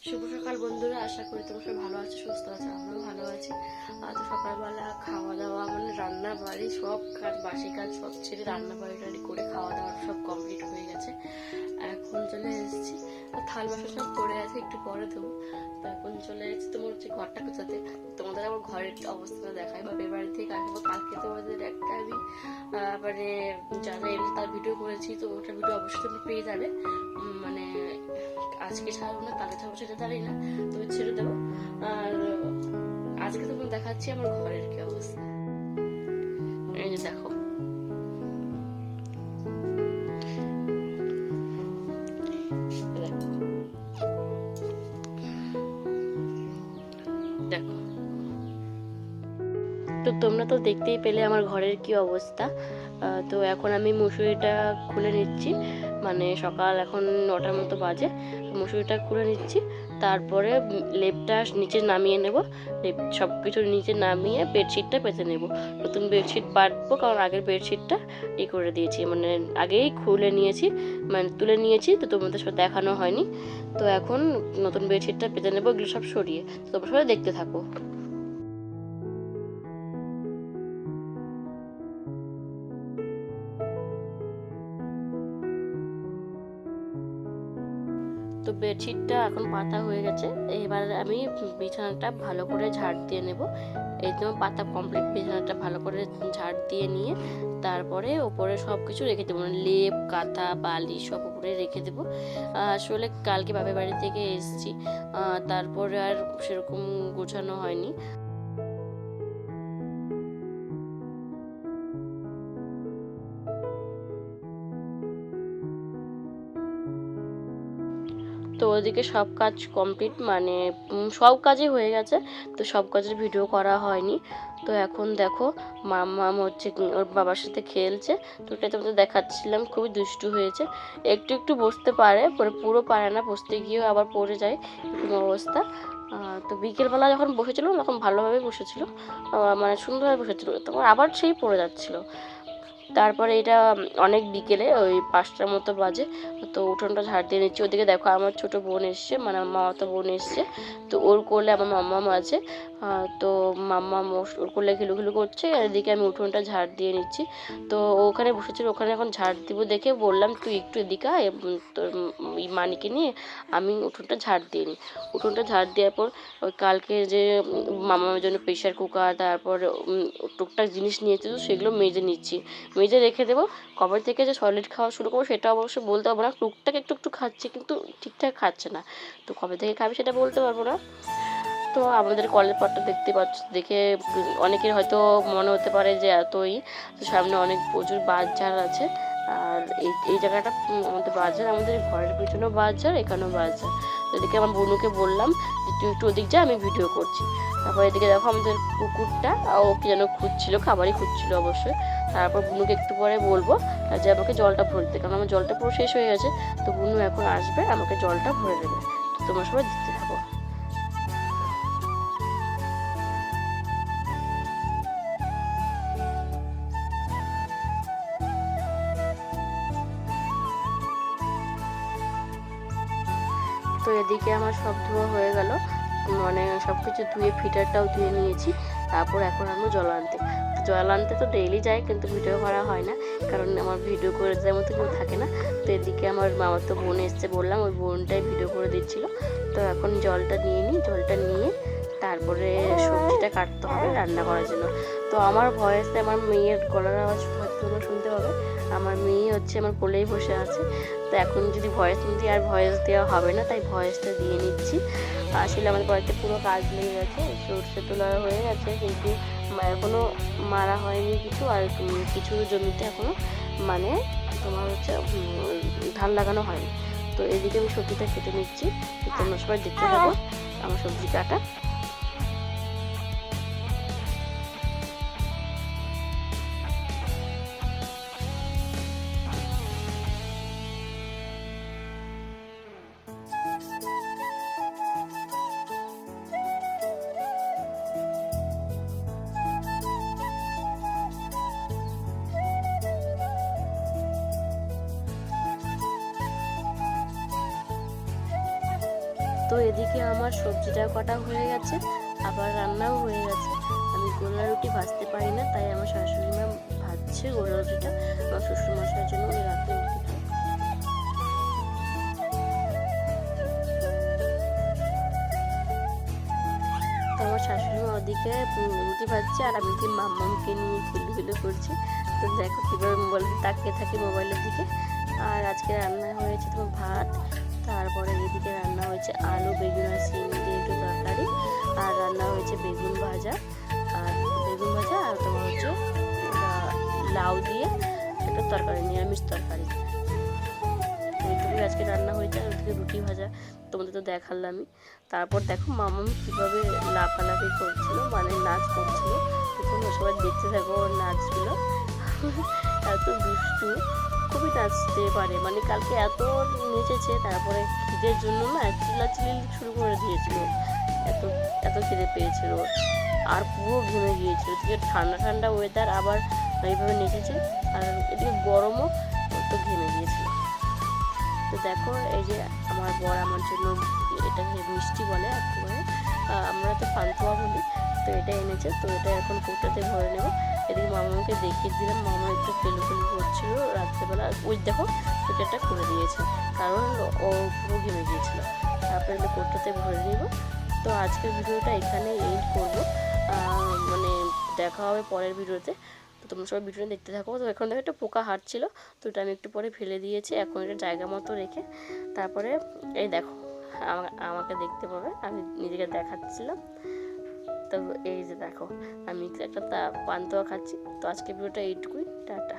শুভ সকাল বন্ধুরা, আশা করি তোমরা সবাই ভালো আছো, সুস্থ আছো। আমরাও ভালো আছি। আজ সকালবেলা খাওয়া দাওয়া মানে রান্না বাড়ি সব কাজ, বাসি কাজ সব ছেড়ে রান্না বাড়ি টাড়ি করে খাওয়া দাওয়া সব কমপ্লিট হয়ে গেছে। এখন চলে এসেছি, থাল বাসন সব পড়ে আছে, একটু পরে দেবো। তো এখন চলে এসেছি তোমার হচ্ছে ঘরটা গোছাতে। তোমাদের আমার ঘরের অবস্থাটা দেখায়, বা বাড়ি থেকে আসবো কালকে তোমাদের একটা আমি মানে যারা এমনি তার ভিডিও করেছি, তো ওটা ভিডিও অবশ্যই তোমরা পেয়ে যাবে। মানে আজকে ছাড়বো না কালকে ছাড়বো সেটা জানি না, তবে ছেড়ে দেবো। আর আজকে তোমাকে দেখাচ্ছি আমার ঘরের কি অবস্থা। এই যে দেখো, দেখো তো তোমরা তো দেখতেই পেলে আমার ঘরের কি অবস্থা। তো এখন আমি মুসুরিটা খুলে নিচ্ছি, মানে সকাল এখন 9টার মতো বাজে। মুসুরিটা খুলে নিচ্ছি, তারপরে লেপটা নিচে নামিয়ে নেব। সব কিছু নিচে নামিয়ে বেডশিটটা পেতে নেব। নতুন বেডশিট পাতবো, কারণ আগের বেডশিটটা করে দিয়েছি, মানে আগেই খুলে নিয়েছি, মানে তুলে নিয়েছি, তো তোমাদের সাথে দেখানো হয়নি। তো এখন নতুন বেডশিটটা পেতে নেবো, এগুলো সব সরিয়ে। তো তোমরা সবাই দেখতে থাকো। তো বেডশিটটা এখন পাতা হয়ে গেছে, এবার আমি বিছানাটা ভালো করে ঝাড় দিয়ে নেব। এই তো পাতা কমপ্লিট, বিছানাটা ভালো করে ঝাড় দিয়ে নিয়ে তারপরে ওপরে সব কিছু রেখে দেবো, মানে লেপ কাঁথা বালি সব উপরে রেখে দেবো। আসলে কালকে বাপের বাড়ি থেকে এসেছি, তারপরে আর সেরকম গোছানো হয়নি। তো ওদিকে সব কাজ কমপ্লিট, মানে সব কাজই হয়ে গেছে, তো সব কাজের ভিডিও করা হয়নি। তো এখন দেখো মাম্মা হচ্ছে ওর বাবার সাথে খেলছে, তো ওটাই তোমাদের দেখাচ্ছিলাম। খুবই দুষ্টু হয়েছে, একটু একটু বসতে পারে, পরে পুরো পারে না, বসতে গিয়েও আবার পড়ে যায়, এরকম অবস্থা। তো বিকেলবেলা যখন বসেছিল তখন ভালোভাবে বসেছিল, মানে সুন্দরভাবে বসেছিল, তখন আবার সেই পড়ে যাচ্ছিল। তারপরে এটা অনেক বিকেলে ওই 5টার মতো বাজে, তো উঠোনটা ঝাড় দিয়ে নিচ্ছি। ওদিকে দেখো আমার ছোট বোন এসছে, মানে আমার মামাতো বোন এসছে, তো ওর কোলে আমার মাম্মাম আছে। তো মাম্মাম ওর কোলে ঘিলুঘিলু করছে, আর এদিকে আমি উঠোনটা ঝাড় দিয়ে নিচ্ছি। তো ওখানে বসেছিল, ওখানে এখন ঝাড় দিব দেখে বললাম তুই একটু এদিকে আয়, তোর মানিকে নিয়ে আমি উঠোনটা ঝাড় দিয়ে নিই। উঠোনটা ঝাড় দেওয়ার পর ওই কালকে যে মামার জন্য প্রেশার কুকার, তারপর টুকটাক জিনিস নিয়েছে, তো সেগুলো মেজে নিচ্ছি, মেজে রেখে দেবো। কবে থেকে যে সলিড খাওয়া শুরু করবো সেটা অবশ্য বলতে পারবো না, টুকটাক একটু একটু খাচ্ছি, কিন্তু ঠিকঠাক খাচ্ছে না। তো কবে থেকে খাবে সেটা বলতে পারবো না। তো আমাদের কলের পাড়টা দেখতে পাচ্ছ, দেখে অনেকের হয়তো মনে হতে পারে যে এতই, তো সামনে অনেক প্রচুর বাজার আছে। আর এই জায়গাটা আমাদের বাজার, আমাদের ঘরের পিছনেও বাজার, এখানেও বাজার। তো এদিকে আমার বোনুকে বললাম যে তুই একটু ওদিক যা, আমি ভিডিও করছি। তারপর এদিকে দেখো আমাদের কুকুরটা, ও কি যেন খুঁজছিল, খাবারই খুঁজছিল অবশ্যই। তারপর বুনুকে একটু পরে বলবো যে আমাকে জলটা ভরে দিতে, কারণ আমার জলটা পুরো শেষ হয়ে গেছে। তো বুনু এখন আসবে, আমাকে জলটা ভরে দেবে। তো তোমরা সবাই দেখতে থাকো। তো এদিকে আমার সব ধোয়া হয়ে গেল, মানে সব কিছু ধুয়ে ফিটারটাও ধুয়ে নিয়েছি। তারপর এখন আমি জল আনতে তো ডেইলি যাই, কিন্তু ভিডিও করা হয় না, কারণ আমার ভিডিও করে দেওয়ার মতো কেউ থাকে না। তো এদিকে আমার মামার তো বোন এসছে বললাম, ওই বোনটাই ভিডিও করে দিচ্ছিল। তো এখন জলটা নিয়ে নিই, জলটা নিয়ে তারপরে সবজিটা কাটতে হবে রান্না করার জন্য। তো আমার ভয়েসে আমার মেয়ের গলার আওয়াজ হয়তো তোমরা শুনতে পাবে, আমার মেয়ে হচ্ছে আমার কোলেই বসে আছে। তো এখন যদি ভয়েস নিতে আর ভয়েস দেওয়া হবে না, তাই ভয়েসটা দিয়ে নিচ্ছি। আসলে আমাদের বাড়িতে পুরো কাজ লেগে গেছে, সরষে তোলা হয়ে গেছে, কিন্তু এখনও মারা হয়নি কিছু, আর কিছু জমিতে এখনও মানে তোমার হচ্ছে ধান লাগানো হয়নি। তো এদিকে আমি সবজিটা কেটে নিচ্ছি, তোমরা সবাই দেখতে পাবো আমার সবজি কাটা। তো এদিকে আমার সবজিটা কাটা হয়ে গেছে, আবার রান্নাও হয়ে গেছে। আমি গোলা রুটি ভাজতে পারি না, তাই আমার শাশুড়ি মা ভাজছে গোলা রুটিটা আমার শ্বশুরমশাইয়ের জন্য, উনি রাতে রুটি খায়। তো আমার শাশুড়ি মা ওদিকে রুটি ভাজছে আর আমি কি মাম্মামকে নিয়ে খিলুখিলু করছি। তো দেখো কীভাবে মোবাইল তাকিয়ে থাকি মোবাইলের দিকে। আর আজকে রান্না হয়েছে তোমার ভাত, তারপরে এদিকে রান্না হয়েছে আলু বেগুন আর সিম দিয়ে একটু তরকারি, আর রান্না হয়েছে বেগুন ভাজা আর তোমার হচ্ছে লাউ দিয়ে একটা তরকারি, নিরামিষ তরকারি। এইটুকুই আজকে রান্না হয়েছে। আর ওদিকে রুটি ভাজা তোমাদের তো দেখালামই। তারপর দেখো মামাম কীভাবে লাফালাফি করছিল, মানে নাচ করছিল। তো তোমরা সবাই দেখতে থাকো ওর নাচগুলো। এত দুষ্টু, খুবই নাচতে পারে, মানে কালকে এত নেচেছে। তারপরে খিদের জন্য না চিল্লাচিল্লি শুরু করে দিয়েছিল, এত এত খিদে পেয়েছিল আর পুরো ঘেমে গিয়েছিল। এদিকে ঠান্ডা ঠান্ডা ওয়েদার, আবার এইভাবে নেচেছে, আর এদিকে গরমও, তো ঘেমে গিয়েছিল। তো দেখো এই যে আমার বর আমার জন্য এটাকে মিষ্টি বলে, একেবারে আমরা তো পান্তুয়া বলি, তো এটা এনেছে। তো এটা এখন কৌটাতে ভরে নেব। এদিকে মামাকে দেখিয়ে দিলাম, মামা একটু ফেলু করছিল রাত্রেবেলা, ওই দেখো সুইটারটা খুলে দিয়েছে, কারণ ও পুরো ঘেমে গিয়েছিল। তারপরে এগুলো কৌটাতে ভরে নিব। তো আজকের ভিডিওটা এখানে এন্ড করবো, মানে দেখা হবে পরের ভিডিওতে। তো তোমরা সবাই ভিডিওটা দেখতে থাকো। তো এখন দেখো একটা পোকা হাঁটছিল, তো এটা আমি একটু পরে ফেলে দিয়েছি, এখন এটা জায়গা মতো রেখে তারপরে এই দেখো আমাকে দেখতে পাবে, আমি নিজেকে দেখাচ্ছিলাম। তো এই যে দেখো আমি একটা পান্তুয়া খাচ্ছি। তো আজকে ভিডিওটা এইটুকুই, টাটা।